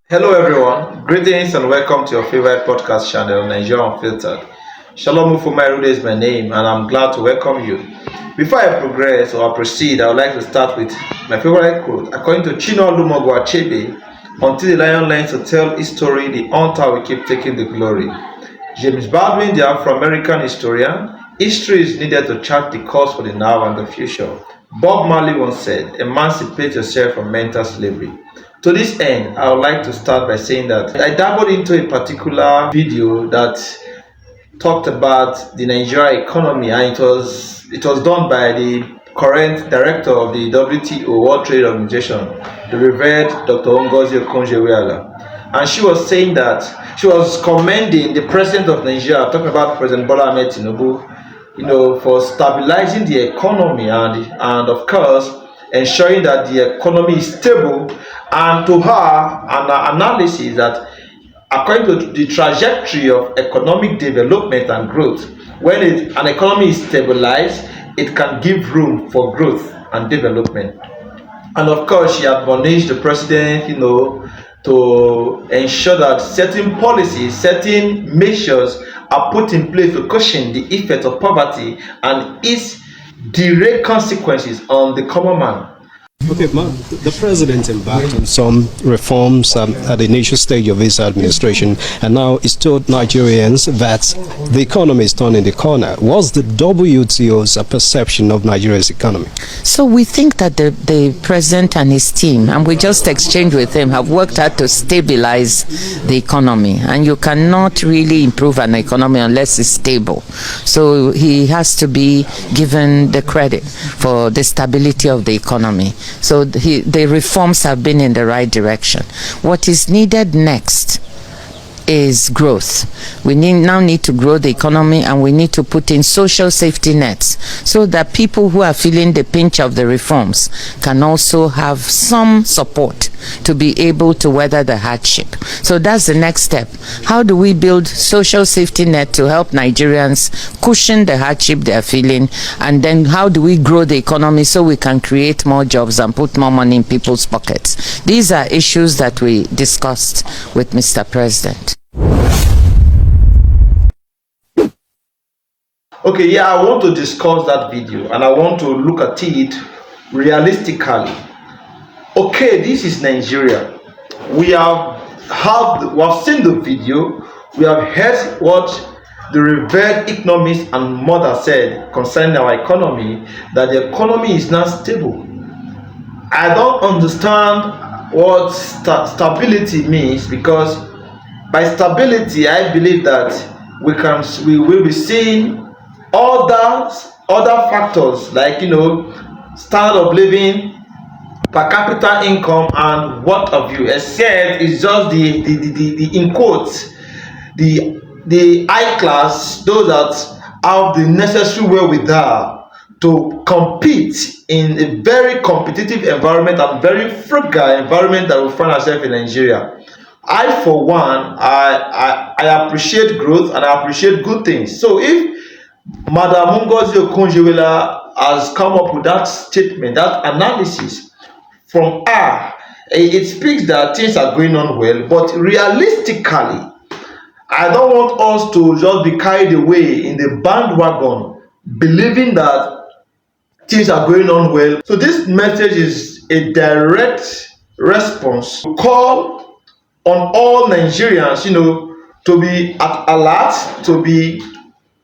Hello, everyone. Greetings and welcome to your favorite podcast channel, Nigeria Unfiltered. Shalom Ufumairude is my name, and I'm glad to welcome you. Before I progress or proceed, I would like to start with my favorite quote. According to Chino Lumogo Achebe, until the lion learns to tell his story, the hunter will keep taking the glory. James Baldwin, the Afro-American historian, history is needed to chart the course for the now and the future. Bob Marley once said, emancipate yourself from mental slavery. To this end, I would like to start by saying that I dabbled into a particular video that talked about the Nigeria economy, and it was done by the current director of the WTO, World Trade Organization, the revered Dr. Ngozi Okonjo-Iweala. And she was saying that she was commending the president of Nigeria, talking about President Bola Ahmed Tinubu, for stabilizing the economy and of course ensuring that the economy is stable. And to her, an analysis that according to the trajectory of economic development and growth, when an economy is stabilized, it can give room for growth and development. And of course, she admonished the president, to ensure that certain policies, certain measures are put in place to cushion the effect of poverty and its direct consequences on the common man. Okay, the president embarked on some reforms at the initial stage of his administration, and now he's told Nigerians that the economy is turning the corner. What's the WTO's perception of Nigeria's economy? So we think that the president and his team, and we just exchanged with him, have worked hard to stabilize the economy, and you cannot really improve an economy unless it's stable. So he has to be given the credit for the stability of the economy. So the reforms have been in the right direction. What is needed next is growth. We now need to grow the economy, and we need to put in social safety nets so that people who are feeling the pinch of the reforms can also have some support to be able to weather the hardship. So that's the next step. How do we build social safety net to help Nigerians cushion the hardship they are feeling, and then how do we grow the economy so we can create more jobs and put more money in people's pockets? These are issues that we discussed with Mr. President. Okay, yeah, I want to discuss that video and I want to look at it realistically. Okay, this is Nigeria. We have seen the video, we have heard what the revered economist and mother said concerning our economy, that the economy is not stable. I don't understand what stability means, because by stability I believe that we will be seeing other factors like standard of living, per capita income, and what have you, except it's just the in quotes the high class, those that have the necessary wherewithal to compete in a very competitive environment and very frugal environment that we find ourselves in Nigeria. I, for one, I appreciate growth and I appreciate good things. So if Madam Ngozi Okonjo-Iweala has come up with that statement, that analysis from her, it speaks that things are going on well. But realistically, I don't want us to just be carried away in the bandwagon, believing that things are going on well. So this message is a direct response to call on all Nigerians, to be at alert, to be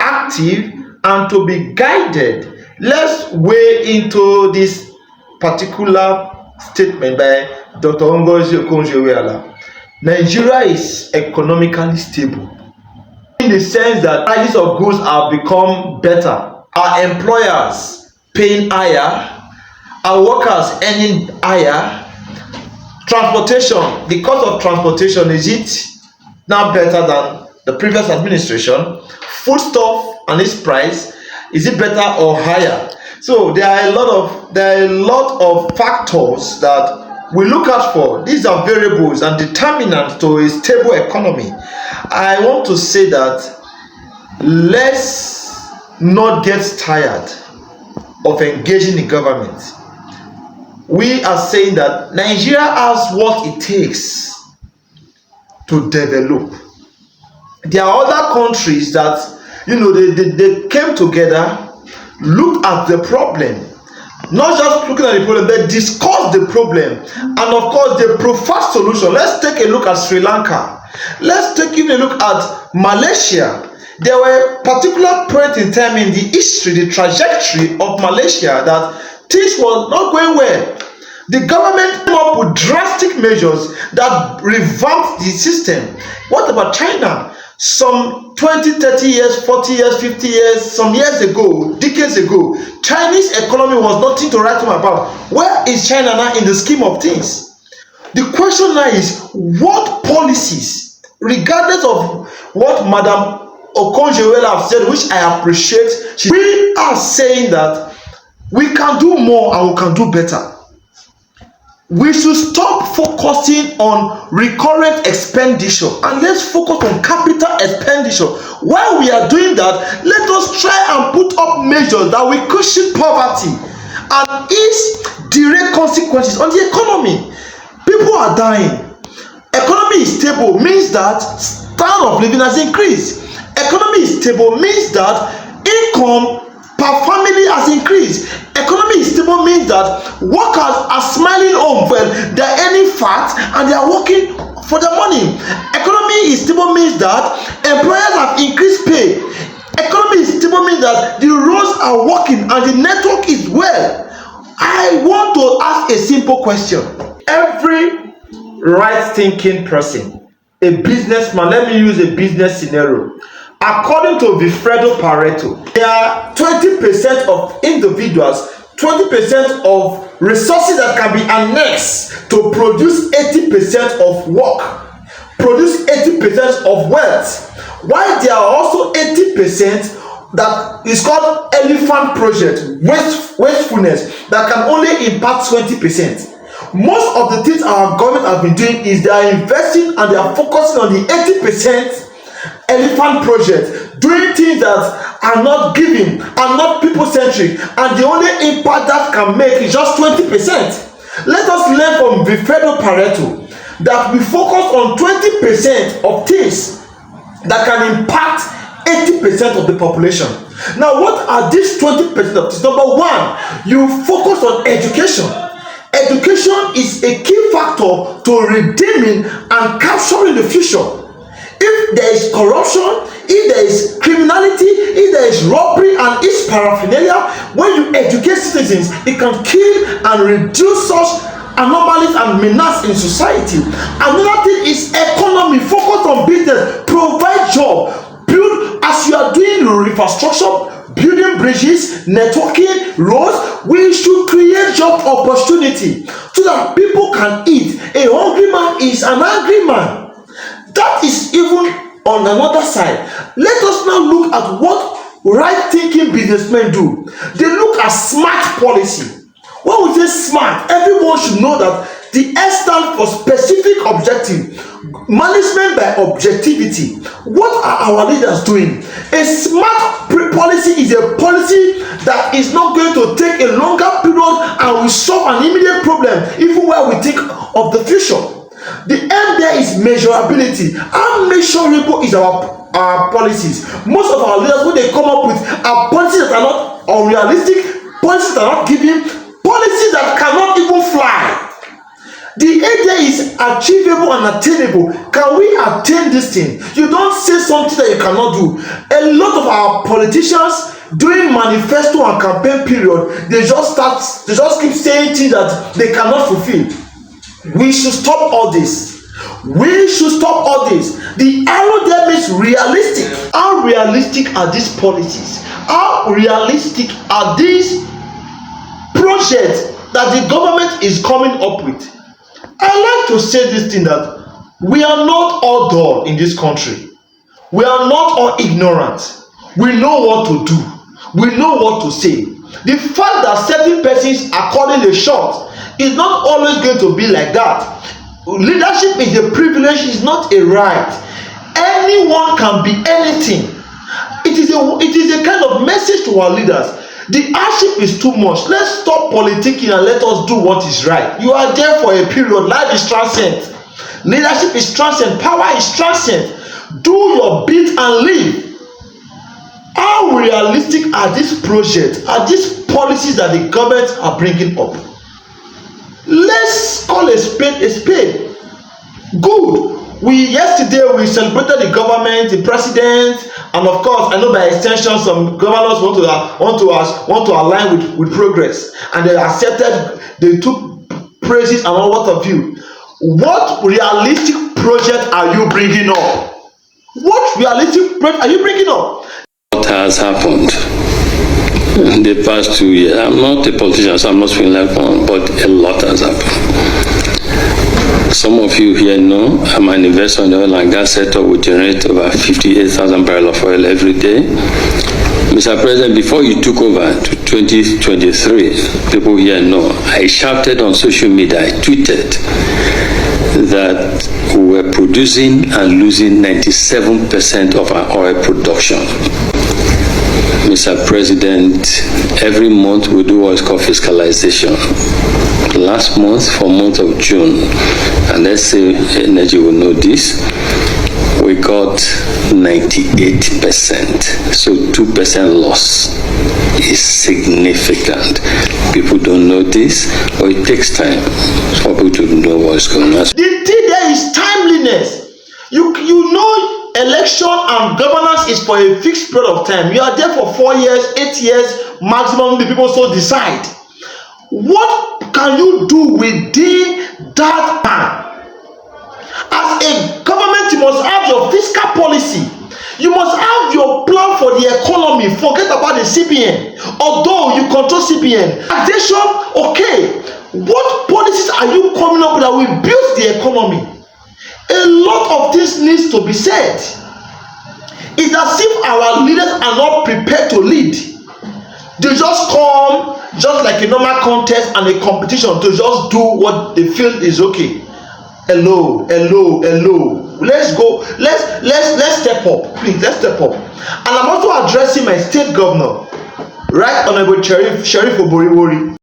active, and to be guided. Let's weigh into this particular statement by Dr. Ngozi Okonjo-Iweala. Nigeria is economically stable in the sense that prices of goods have become better, our employers paying higher, our workers earning higher. Transportation, the cost of transportation, is it now better than the previous administration? Foodstuff and its price, is it better or higher? So there are a lot of factors that we look out for. These are variables and determinants to a stable economy. I want to say that let's not get tired of engaging the government. we are saying that Nigeria has what it takes to develop. There are other countries that, they came together, looked at the problem, not just looking at the problem, they discussed the problem, and of course they prefer solution. Let's take a look at Sri Lanka. Let's take even a look at Malaysia. There were particular point in time in the history, the trajectory of Malaysia, that things were not going well. The government came up with drastic measures that revamped the system. What about China? Some 20, 30 years, 40 years, 50 years, some years ago, decades ago, Chinese economy was nothing to write home about. Where is China now in the scheme of things? The question now is, what policies, regardless of what Madam Okonjo-Iweala have said, which I appreciate, we are saying that we can do more and we can do better. We should stop focusing on recurrent expenditure and let's focus on capital expenditure. While we are doing that, let us try and put up measures that will cushion poverty and ease direct consequences on the economy. People are dying. Economy is stable means that standard of living has increased. Economy is stable means that income per family has increased. Economy is stable means that workers are smiling home when they are earning fat and they are working for the money. Economy is stable means that employers have increased pay. Economy is stable means that the roads are working and the network is well. I want to ask a simple question. Every right-thinking person, a businessman, let me use a business scenario. According to Vilfredo Pareto, there are 20% of individuals, 20% of resources that can be annexed to produce 80% of work, produce 80% of wealth, while there are also 80% that is called elephant project, wastefulness, that can only impact 20%. Most of the things our government have been doing is they are investing and they are focusing on the 80% elephant project, doing things that are not giving, are not people-centric, and the only impact that can make is just 20%. Let us learn from Vilfredo Pareto that we focus on 20% of things that can impact 80% of the population. Now, what are these 20% of things? Number one, you focus on education. Education is a key factor to redeeming and capturing the future. If there is corruption, if there is criminality, if there is robbery and its paraphernalia, when you educate citizens, it can kill and reduce such anomalies and menace in society. Another thing is economy. Focus on business, provide job, build. As you are doing infrastructure, building bridges, networking, roads, we should create job opportunity so that people can eat. A hungry man is an angry man. That is even on another side. Let us now look at what right-thinking businessmen do. They look at smart policy. When we say smart, everyone should know that the S stands for specific objective, management by objectivity. What are our leaders doing? A smart policy is a policy that is not going to take a longer period and will solve an immediate problem, even while we think of the future. The end there is measurability. How measurable is our policies? Most of our leaders, when they come up with are policies that are not unrealistic, policies that are not giving, policies that cannot even fly. The idea is achievable and attainable. Can we attain this thing? You don't say something that you cannot do. A lot of our politicians during manifesto and campaign period, they just keep saying things that they cannot fulfill. We should stop all this. We should stop all this. The arrow there means realistic. How realistic are these policies? How realistic are these projects that the government is coming up with? I like to say this thing, that we are not all dull in this country. We are not all ignorant. We know what to do. We know what to say. The fact that certain persons are calling the shots is not always going to be like that. Leadership is a privilege, it's not a right. Anyone can be anything. It is a kind of message to our leaders. The hardship is too much. Let's stop politicking and let us do what is right. You are there for a period. Life is transient. Leadership is transient. Power is transient. Do your bit and leave. How realistic are these projects, are these policies that the government are bringing up? Let's call a spade a spade. Good. Yesterday we celebrated the government, the president, and of course I know by extension some governors want to align with progress, and they accepted, they took praises and all what of you. What realistic project are you bringing up? What realistic project are you bringing up? What has happened in the past 2 years? I'm not a politician, so I'm not speaking like one, but a lot has happened. Some of you here know I'm an investor in the oil and gas sector. We generate over 58,000 barrels of oil every day. Mr. President, before you took over to 2023, people here know I shouted on social media, I tweeted that we were producing and losing 97% of our oil production. Mr. President, every month we do what is called fiscalization. Last month, for month of June, and let's say Energy will know this, we got 98%. So 2% loss is significant. People don't know this, but it takes time for people to know what's going on. The thing there is timeliness. You know, election and governance is for a fixed period of time. You are there for 4 years, 8 years maximum. The people so decide. What can you do within that time? As a government, you must have your fiscal policy. You must have your plan for the economy. Forget about the CBN. Although you control CBN, taxation, okay. What policies are you coming up with that will build the economy? A lot of things needs to be said. It's as if our leaders are not prepared to lead. They just come just like a normal contest and a competition to just do what they feel is okay. Hello. Let's go. Let's step up, please. Let's step up. And I'm also addressing my state governor, Right Honorable Sheriff Oboriwori.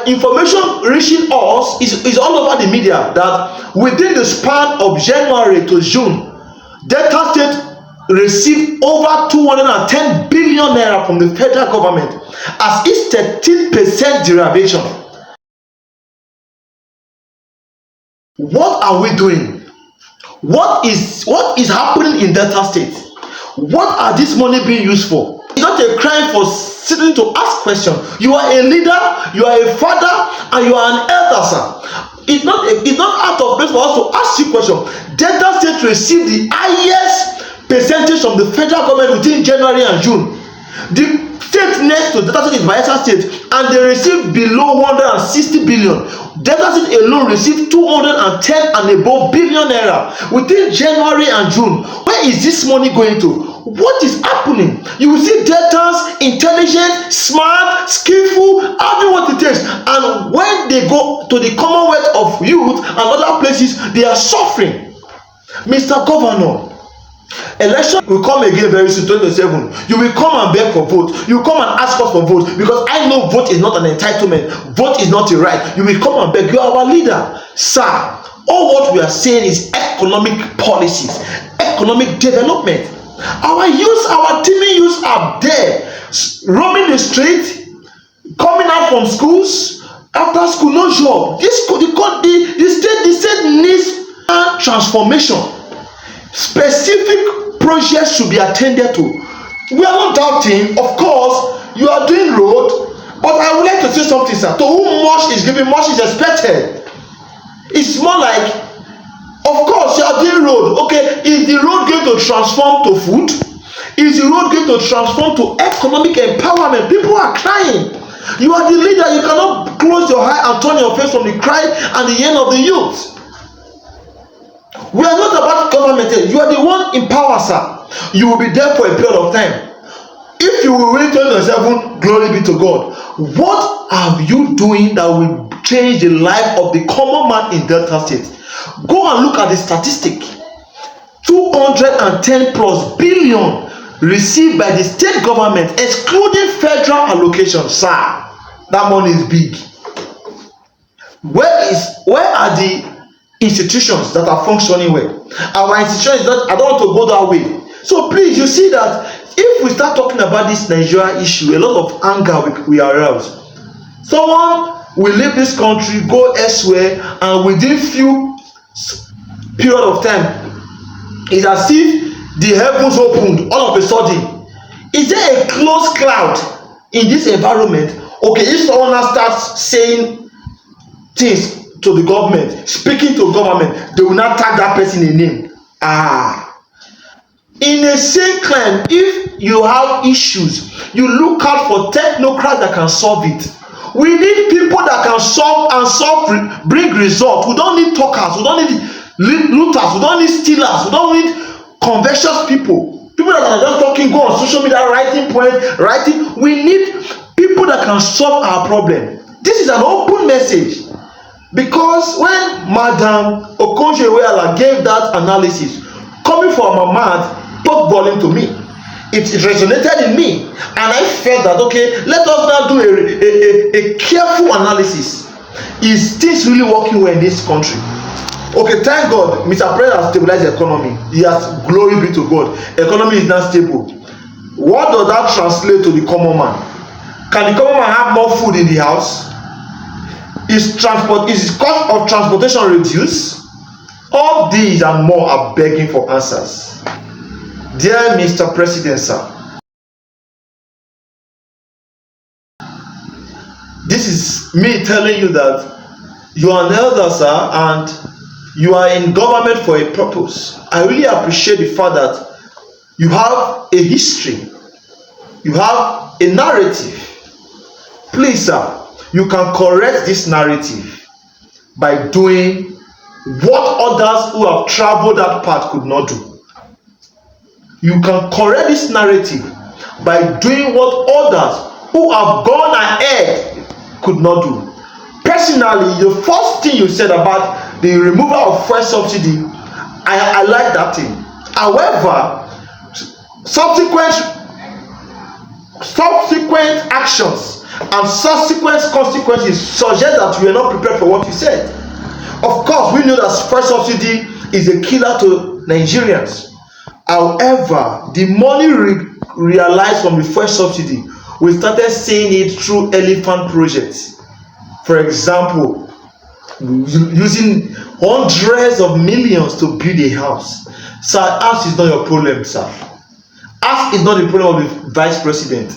Information reaching us is all over the media that within the span of January to June, Delta State received over 210 billion naira from the federal government as its 13% derivation. What are we doing? What is happening in Delta State? What are this money being used for? It's not a crime for sitting to ask questions. You are a leader, you are a father, and you are an elder, sir. It's not out of place for us to ask you questions. Delta State received the highest percentage from the federal government within January and June. The state next to Delta State is Bayelsa State, and they received below 160 billion. Delta State alone received 210 and above billion naira within January and June. Where is this money going to? What is happening? You will see Deltas intelligent, smart, skillful, having what it takes, and when they go to the Commonwealth of Youth and other places, they are suffering. Mr. Governor, election will come again very soon, 2027. You will come and beg for vote. You will come and ask us for vote, because I know vote is not an entitlement. Vote is not a right. You will come and beg. You are our leader, sir. All what we are saying is economic policies, economic development. Our youth, our teeming youth are there, roaming the street, coming out from schools, after school, no job. The state needs a transformation. Specific projects should be attended to. We are not doubting, of course, you are doing road, but I would like to say something, sir. To whom much is given, much is expected. It's more like, of course, you are doing road. Okay, is the road going to transform to food? Is the road going to transform to economic empowerment? People are crying. You are the leader. You cannot close your eye and turn your face from the cry and the end of the youth. We are not about government. You are the one in power, sir. You will be there for a period of time. If you will win 2027, glory be to God. What are you doing that will change the life of the common man in Delta State? Go and look at the statistic. 210 plus billion received by the state government, excluding federal allocation, sir, that money is big. Where are the institutions that are functioning well? Our institutions, I don't want to go that way. So please, you see that if we start talking about this Nigeria issue, a lot of anger we arouse. Someone will leave this country, go elsewhere, and within few period of time, it's as if the heavens opened all of a sudden. Is there a close cloud in this environment? Okay, if someone now starts saying things to the government, speaking to government, they will not tag that person a name. In a same claim, if you have issues, you look out for technocrats that can solve it. We need people that can solve, bring results. We don't need talkers, we don't need looters, we don't need stealers, we don't need conversations people that are just talking, go on social media, writing. We need people that can solve our problem. This is an open message, because when Madam Okonjo-Iweala gave that analysis, coming from her mouth, talk volume to me. It resonated in me, and I felt that, okay, let us now do a careful analysis. Is things really working well in this country? Okay, thank God, Mr. President has stabilized the economy. He has, glory be to God. Economy is now stable. What does that translate to the common man? Can the common man have more food in the house? Is cost of transportation reduced? All these and more are begging for answers. Dear Mr. President, sir, this is me telling you that you are an elder, sir, and you are in government for a purpose. I really appreciate the fact that you have a history, you have a narrative. Please, sir, you can correct this narrative by doing what others who have traveled that path could not do. You can correct this narrative by doing what others who have gone ahead could not do. Personally, the first thing you said about the removal of fuel subsidy, I like that thing. However, subsequent actions and subsequent consequences suggest that we are not prepared for what you said. Of course, we know that fuel subsidy is a killer to Nigerians. However, the money realized from the fuel subsidy, we started seeing it through elephant projects. For example, using hundreds of millions to build a house. Sir, house is not your problem, sir. House is not the problem of the vice president.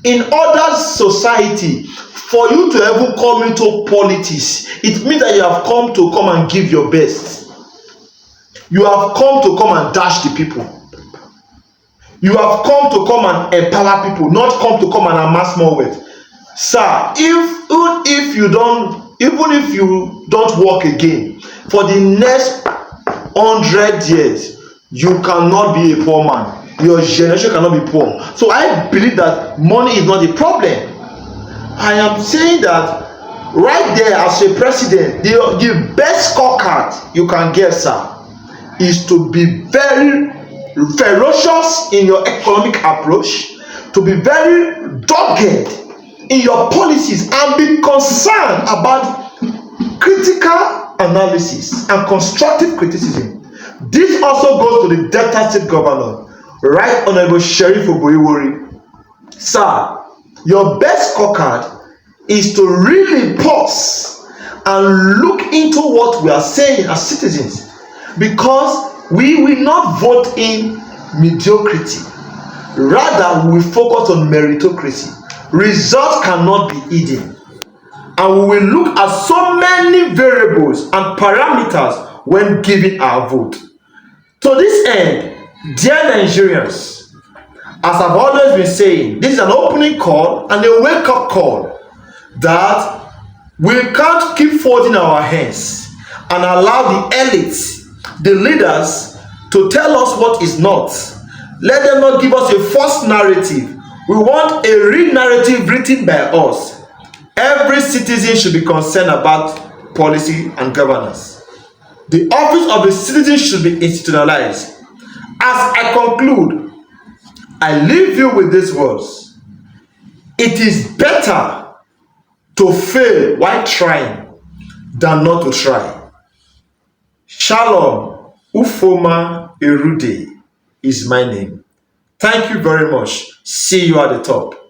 In other society, for you to ever come into politics, it means that you have come and give your best. You have come to come and dash the people. You have come to come and empower people, not come to come and amass more wealth. Sir, even if you don't work again for the next 100 years, you cannot be a poor man. Your generation cannot be poor. So I believe that money is not the problem. I am saying that right there as a president, the best scorecard you can get, sir, is to be very ferocious in your economic approach, to be very dogged in your policies, and be concerned about critical analysis and constructive criticism. This also goes to the Delta State Governor, Right Honorable Sheriff Oboiwori. Sir, your best scorecard is to really pause and look into what we are saying as citizens, because we will not vote in mediocrity. Rather, we will focus on meritocracy. Results cannot be hidden. And we will look at so many variables and parameters when giving our vote. To this end, dear Nigerians, as I've always been saying, this is an opening call and a wake-up call that we can't keep folding our hands and allow the elites, the leaders, to tell us what is not. Let them not give us a false narrative. We want a real narrative written by us. Every citizen should be concerned about policy and governance. The office of the citizen should be institutionalized. As I conclude, I leave you with these words. It is better to fail while trying than not to try. Shalom Ufoma Erude is my name. Thank you very much. See you at the top.